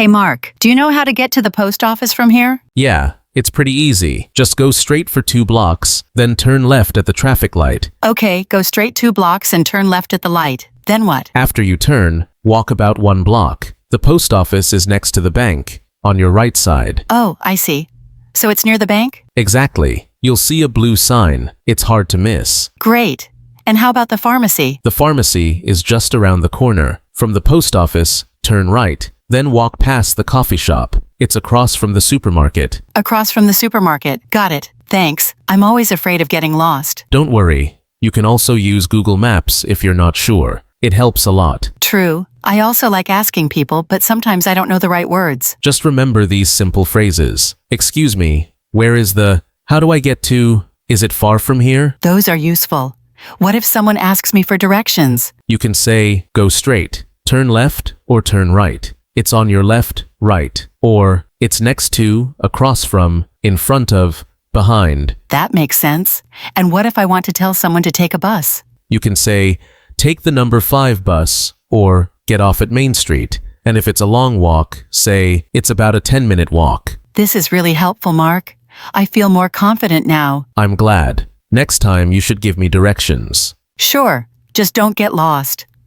Hey Mark, do you know how to get to the post office from here? Yeah, it's pretty easy. Just go straight for 2 blocks, then turn left at the traffic light. Okay, go straight 2 blocks and turn left at the light. Then what? After you turn, walk about 1 block. The post office is next to the bank, on your right side. Oh, I see. So it's near the bank? Exactly. You'll see a blue sign. It's hard to miss. Great. And how about the pharmacy? The pharmacy is just around the corner. From the post office, turn right, then walk past the coffee shop. It's across from the supermarket. Across from the supermarket. Got it. Thanks. I'm always afraid of getting lost. Don't worry. You can also use Google Maps if you're not sure. It helps a lot. True. I also like asking people, but sometimes I don't know the right words. Just remember these simple phrases. Excuse me, where is the... How do I get to... Is it far from here? Those are useful. What if someone asks me for directions? You can say, go straight, turn left, or turn right. It's on your left, right, or it's next to, across from, in front of, behind. That makes sense. And what if I want to tell someone to take a bus? You can say, take the number 5 bus, or get off at Main Street. And if it's a long walk, say, it's about a 10-minute walk. This is really helpful, Mark. I feel more confident now. I'm glad. Next time you should give me directions. Sure. Just don't get lost.